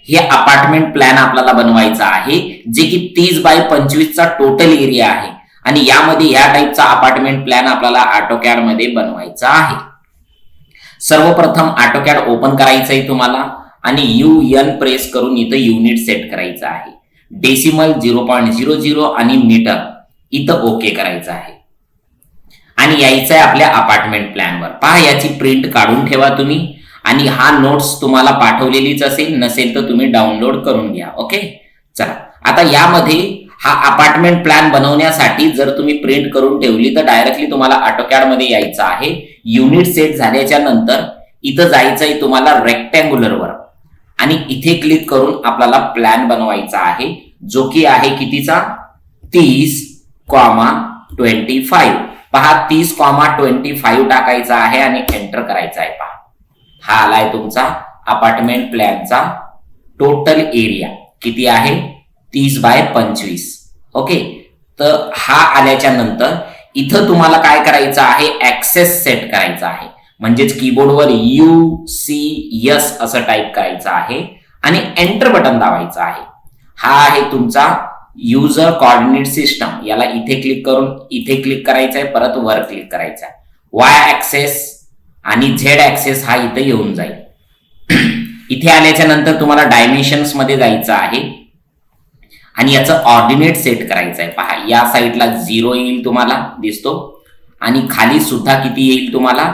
हे apartment plan आपल्याला बनवायचा आहे, जे की 30x25 चा टोटल एरिया आहे आणि यामध्ये ह्या टाईपचा अपार्टमेंट प्लॅन आपल्याला ऑटोकॅड मध्ये बनवायचा आहे. सर्वप्रथम ऑटोकॅड ओपन करायचं आहे तुम्हाला आणि UN प्रेस करून इथं युनिट सेट करायचं आहे. डेसिमल 0.00 आणि मीटर इथं ओके करायचं आहे आणि यायचं आहे आपल्या अपार्टमेंट प्लॅनवर. पहा, याची प्रिंट काढून ठेवा तुम्ही आणि हा नोट्स तुम्हाला पाठवलेलीच असेल, नसेल तर तुम्ही डाउनलोड करून घ्या. ओके, चला आता यामध्ये हा अपार्टमेंट प्लॅन बनवण्यासाठी जर तुम्ही प्रिंट करून ठेवली तर डायरेक्टली तुम्हाला ऑटोकॅड मध्ये यायचं आहे. युनिट सेट झाल्याच्या नंतर इथं जायचंय तुम्हाला रेक्टँग्युलर वर आणि इथे क्लिक करून आपल्याला प्लॅन बनवायचा आहे, जो की आहे कितीचा 30,25. पहा 30,25 टाकायचा आहे आणि एंटर करायचा आहे. पहा, हा आलाय तुमचा अपार्टमेंट प्लॅनचा टोटल एरिया किती आहे 30x25. ओके, तर हा आल्याच्या नंतर इथं तुम्हाला काय करायचं आहे, ऍक्सेस सेट करायचा आहे. म्हणजेच कीबोर्डवर UCS असं टाईप करायचं आहे आणि एंटर बटन दाबायचं आहे. हा आहे तुमचा युजर कोऑर्डिनेट सिस्टम. याला इथे क्लिक करून इथे क्लिक करायचं आहे, परत वर क्लिक करायचं आहे. Y ऍक्सेस आणि Z ऍक्सेस हा इथे येऊन जाईल. इथे आल्याच्या नंतर तुम्हाला डायमेन्शन्स मध्ये जायचं आहे आणि याचं ऑर्डिनेट सेट करायचं आहे. पहा, या साईडला 0 येईल तुम्हाला दिसतो आणि खाली सुद्धा किती येईल तुम्हाला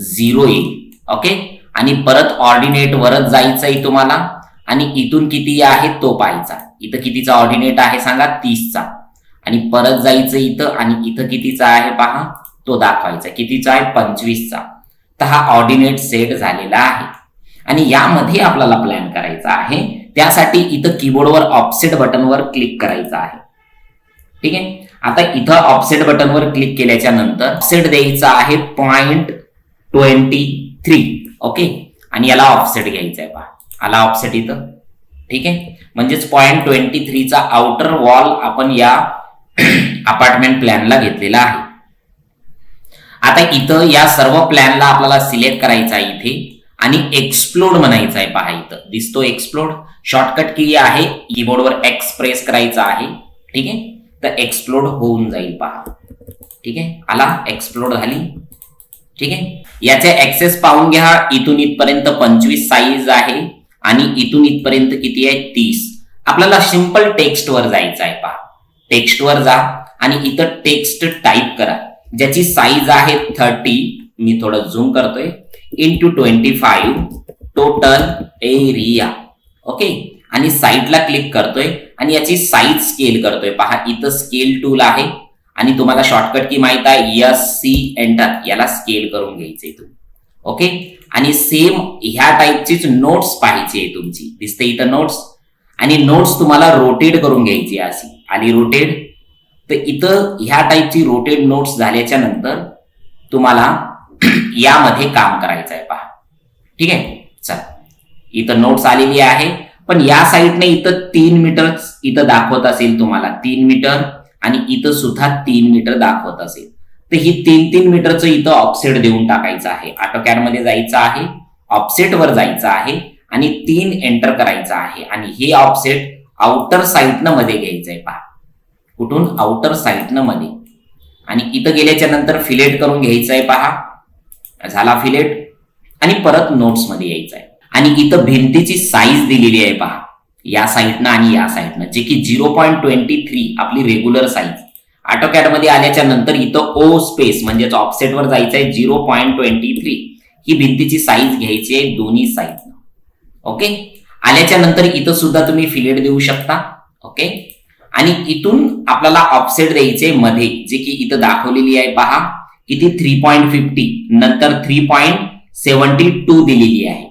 0 येईल. ओके, आणि परत ऑर्डिनेट वरच जायचंय तुम्हाला आणि इथून किती आहे तो पाहायचा. इथं कितीचा ऑर्डिनेट आहे सांगा 30चा आणि परत जायचं इथं आणि इथं कितीचा आहे पहा तो दाखवायचा. कितीचा आहे 25चा. तर हा ऑर्डिनेट सेट झालेला आहे आणि यामध्ये आपल्याला प्लॅन करायचा आहे. त्यासाठी इथं कीबोर्डवर ऑफसेट बटनवर क्लिक करायचं आहे. ठीक आहे, आता इथं ऑफसेट बटनवर क्लिक केल्याच्या नंतर ऑफसेट द्यायचा आहे 0.23. ओके, आणि याला ऑफसेट घ्यायचा आहे. पहा, आला ऑफसेट इथं. ठीक आहे, म्हणजेच 0.23 चा आउटर वॉल आपण या अपार्टमेंट प्लॅनला घेतलेला आहे. आता इथं या सर्व प्लॅनला आपल्याला सिलेक्ट करायचा आहे इथे आणि एक्सप्लोड म्हणायचं आहे. पहा, इथं दिसतो एक्सप्लोड. शॉर्टकट की आहे, कीबोर्डवर X प्रेस करायचा आहे. ठीक आहे, तर एक्सप्लोड होऊन जाईल. पहा, ठीक आहे, आला एक्सप्लोड झाली. ठीक आहे, याचे ऍक्सेस पाहून घ्या. इथून इथपर्यंत 25 साईज आहे आणि इथून इथपर्यंत किती आहे 30. आपल्याला सिंपल टेक्स्ट वर जायचं आहे. पहा, टेक्स्ट वर जा आणि इथं टेक्स्ट टाईप करा, ज्याची साईज आहे 30. मी थोडं झूम करतोय इंटू 25 टोटल एरिया. ओके, आणि साईडला क्लिक करतोय आणि याची साईज स्केल करतोय. पहा, इथं स्केल टूल आहे आणि तुम्हाला शॉर्टकट की माहित आहे SC एंटर. याला स्केल करून घ्यायचंय तुम्ही. ओके, आणि सेम ह्या टाईपचीच नोट्स पाहायची आहे तुमची. दिसते इथं नोट्स आणि नोट्स तुम्हाला रोटेट करून घ्यायची. अशी आली रोटेट. तर इथं ह्या टाईपची रोटेट नोट्स झाल्याच्या नंतर तुम्हाला यामध्ये काम करायचं आहे. पहा, ठीक आहे, चला इथं नोट्स आलेली आहे, पण या साईडने इथं 3 मीटर इथं दाखवत असेल तुम्हाला 3 मीटर आणि इथं सुद्धा 3 मीटर दाखवत असेल तर ही 3-3 मीटरचं इथं ऑफसेट देऊन टाकायचं आहे. ऑटोकॅड मध्ये जायचं आहे, ऑफसेट वर जायचं आहे आणि 3 एंटर करायचं आहे आणि हे ऑफसेट आउटर साईडनं मध्ये घ्यायचंय. पहा, कुठून आउटर साईडनं मध्ये आणि इथं गेल्याच्या नंतर फिलेट करून घ्यायचंय. पहा, झाला फिलेट आणि परत नोट्स मध्ये यायचं आहे आणि इथं भिंतीची साईज दिलेली आहे. पहा, या साईडनं आणि या साईडनं, जे की 0.23 आपली रेग्युलर साईज. ऑटोकॅड मध्ये आल्याच्या नंतर इथं O स्पेस म्हणजेच ऑफसेट वर जायचं आहे 0.23. ही भिंतीची साईज घ्यायची आहे दोन्ही साईडनं. ओके, आल्याच्या नंतर इथं सुद्धा तुम्ही फिलेट देऊ शकता. ओके, आणि इथून आपल्याला ऑफसेट द्यायचे मध्ये, जे की इथं दाखवलेली आहे. पहा किती 3.50 नंतर 3.72 दिलेली आहे.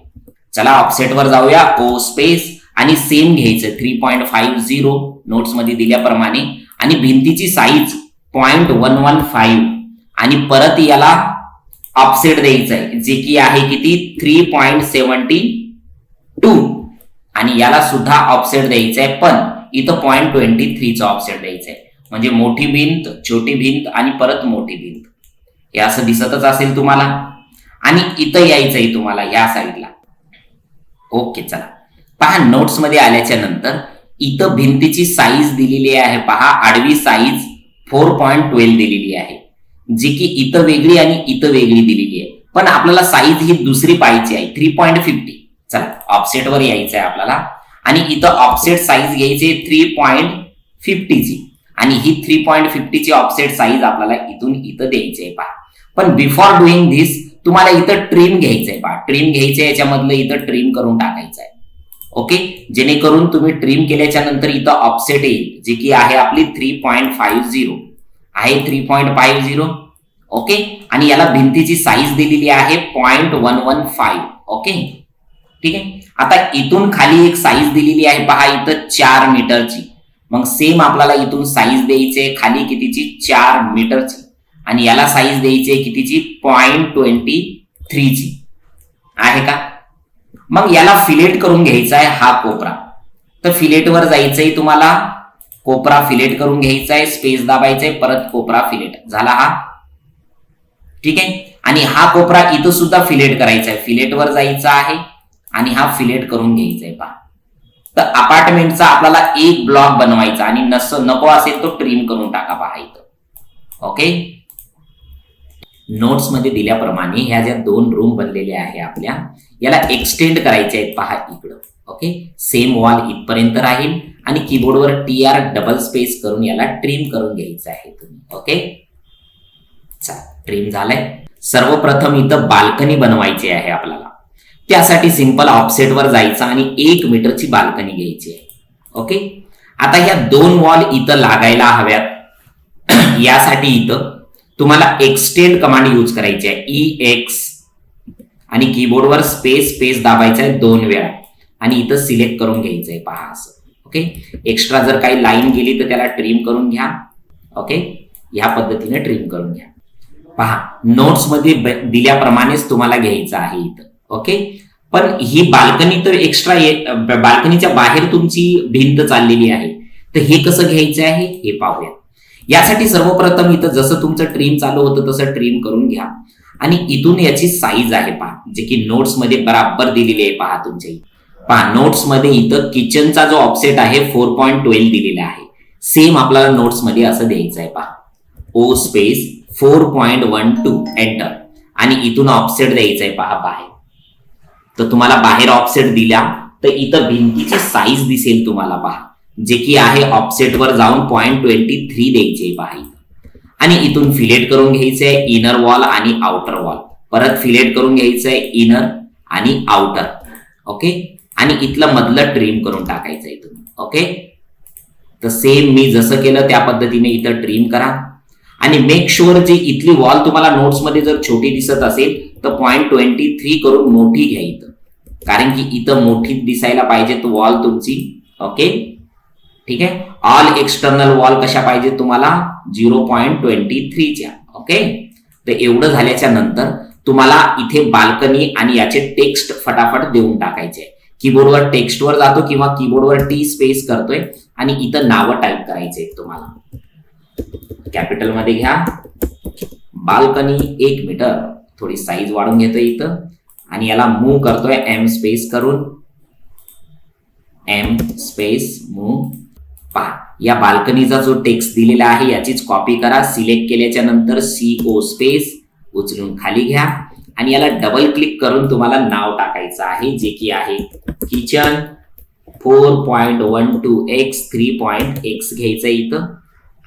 चला ऑफसेट वर जाऊया. O स्पेस आणि सेम घ्यायचं 3.50 नोट्स मध्ये दिल्याप्रमाणे आणि भिंतीची साईज 0.115 आणि परत याला ऑफसेट द्यायचंय, जे की आहे किती 3.72 आणि याला सुद्धा ऑफसेट द्यायचंय, पण इथं 0.23 चा ऑफसेट द्यायचंय. म्हणजे मोठी भिंत, छोटी भिंत आणि परत मोठी भिंत हे असं दिसतच असेल तुम्हाला. आणि इथं यायचंय तुम्हाला या साईडला. ओके, चला पहा नोट्स मध्ये आल्याच्या नंतर इथं भिंतीची साईज दिलेली आहे, पहा आडवी साईज 4.12 दिलेली आहे, जी की इथं वेगळी आणि इथं वेगळी दिलेली आहे. पण आपल्याला साईज ही दुसरी पाहिजे आहे 3.50. चला ऑफसेट वर यायचं आहे आपल्याला आणि इथं ऑफसेट साईज घ्यायची 3.50 ची आणि ही 3.50 ची ऑफसेट साईज आपल्याला इथून इथं द्यायची आहे पहा. पण बिफोर डुईंग धिस तुम्हाला इथं ट्रिम घ्यायचंय पहा, ट्रिम घ्यायचंय, याच्यामधलं इथं ट्रिम करून टाकायचं आहे. ओके, जेणेकरून तुम्ही ट्रिम केल्याच्या नंतर इथं ऑफसेट येईल जी की आहे आपली 3.50 आहे, 3.50. ओके, आणि याला भिंतीची साईज दिलेली आहे 0.115. ओके ठीक आहे. आता इथून खाली एक साईज दिलेली आहे पहा इथं 4 मीटरची. मग सेम आपल्याला इथून साईज द्यायची खाली कितीची 4 मीटरची आणि याला साईज द्यायची कितीची 0.23 ची आहे का. मग याला फिलेट करून घ्यायचा आहे हा कोपरा. तर फिलेटवर जायचंय तुम्हाला, कोपरा फिलेट करून घ्यायचा आहे, स्पेस दाबायचंय, परत कोपरा फिलेट झाला हा. ठीक आहे, आणि हा कोपरा इथं सुद्धा फिलेट करायचा आहे, फिलेटवर जायचं आहे आणि हा फिलेट करून घ्यायचा आहे पहा. तर अपार्टमेंटचा आपल्याला एक ब्लॉक बनवायचा आणि नको असेल तो ट्रिम करून टाका पहा इथं. ओके, नोट्स मध्ये दिल्याप्रमाणे ह्या ज्या 2 रूम बनलेल्या आहे आपल्या, याला एक्सटेंड करायचे आहेत पहा इकडं. ओके, सेम वॉल इथपर्यंत राहील आणि कीबोर्डवर TR डबल स्पेस करून याला ट्रिम करून घ्यायचं आहे तुम्ही. ओके, चला ट्रिम झालंय. सर्वप्रथम इथं बाल्कनी बनवायची आहे आपल्याला. त्यासाठी सिंपल ऑफसेट वर जायचं आणि 1 मीटरची बाल्कनी घ्यायची आहे. ओके, आता ह्या 2 वॉल इथं लागायला हव्यात. यासाठी इथं तुम्हाला एक्सटेंड कमांड यूज करायची आहे, EX, आणि कीबोर्डवर स्पेस दाबायचा आहे 2 वेळा आणि इथं सिलेक्ट करून घ्यायचंय पहा असं. ओके, एक्स्ट्रा जर काही लाईन गेली तर त्याला ट्रिम करून घ्या. ओके, ह्या पद्धतीने ट्रिम करून घ्या पहा. नोट्स मध्ये दिल्याप्रमाणेच तुम्हाला घ्यायचं आहे इथं. ओके, पण ही बाल्कनी तर एक्स्ट्रा, बाल्कनीच्या बाहेर तुमची भिंत चाललेली आहे, तर हे कसं घ्यायचं आहे हे पाहूया. यासाठी सर्वप्रथम इथं जसं तुमचं ट्रिम चालू होतं तसं ट्रिम करून घ्या आणि इथून याची साईज आहे पहा, जे की नोट्स मध्ये बराबर दिलेली आहे पहा तुमच्या इथे. पहा नोट्स मध्ये इथं किचनचा जो ऑफसेट आहे 4.12 दिलेला आहे. सेम आपल्याला नोट्स मध्ये असं द्यायचं आहे पहा, O स्पेस 4.12 एंटर आणि इथून ऑफसेट द्यायचं आहे पहा बाहेर. तर तुम्हाला बाहेर ऑफसेट दिला तर इथं भिंतीची साईज दिसेल तुम्हाला पहा, जे की आहे ऑफसेटवर जाऊन 0.23 द्यायचे पहा आणि इथून फिलेट करून घ्यायचंय इनर वॉल आणि आउटर वॉल, परत फिलेट करून घ्यायचंय इनर आणि आउटर. ओके, आणि इथलं मधलं ट्रिम करून टाकायचंय तुम्ही. ओके, तर सेम मी जसं केलं त्या पद्धतीने इथं ट्रिम करा आणि मेक शुअर जी इथली वॉल तुम्हाला नोट्स मध्ये जर छोटी दिसत असेल तर 0.23 करून मोठी घ्या इथं, कारण की इथं मोठी दिसायला पाहिजे तो वॉल तुमची. ओके ठीक आहे, ऑल एक्सटर्नल वॉल कशा पाहिजे तुम्हाला 0.23 च्या. ओके, तर एवढं झाल्याच्या नंतर तुम्हाला इथे बाल्कनी आणि याचे टेक्स्ट फटाफट देऊन टाकायचे. कीबोर्डवर टेक्स्टवर जातो किंवा कीबोर्डवर T स्पेस करतोय आणि इथं नावं टाईप करायचे तुम्हाला. कॅपिटल मध्ये घ्या, बाल्कनी 1 मीटर, थोडी साईज वाढून घेतोय इथं आणि याला मूव्ह करतोय M स्पेस करून, M स्पेस मूव्ह. पहा या बाल्कनीचा जो टेक्स्ट दिलेला आहे याचीच कॉपी करा. सिलेक्ट केल्याच्या नंतर CO स्पेस उचलून खाली घ्या आणि याला डबल क्लिक करून तुम्हाला नाव टाकायचं आहे, जे की आहे किचन 4.12x 3.x घ्यायचं इथं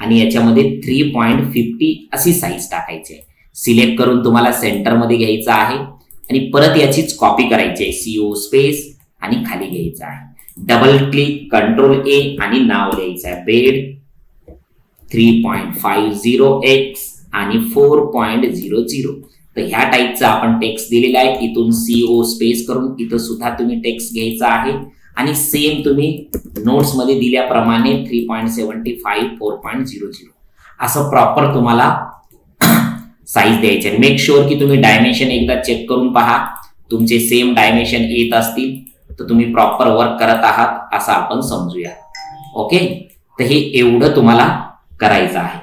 आणि याच्यामध्ये 3.50 अशी साईज टाकायची आहे. सिलेक्ट करून तुम्हाला सेंटर मध्ये घ्यायचं आहे आणि परत याचीच कॉपी करायची आहे, CO स्पेस आणि खाली घ्यायचं आहे. डबल क्लिक, कंट्रोल A आणि नाव लिहायचं आहे बेड 3.50x आणि 4.00. तर ह्या टाईपचा आपण टेक्स्ट दिलेला आहे. इथून CO स्पेस करून इथं सुद्धा तुम्ही टेक्स्ट घ्यायचा आहे आणि सेम तुम्ही नोट्स मध्ये दिल्याप्रमाणे 3.75 4.00 असं प्रॉपर तुम्हाला साईज द्यायचे. मेक शुअर की तुम्ही डायमेन्शन एकदा चेक करून पहा, तुमचे सेम डायमेन्शन येत असतील तर तुम्ही प्रॉपर वर्क करत आहात असं आपण समजूया. ओके, तर हे एवढं तुम्हाला करायचं आहे.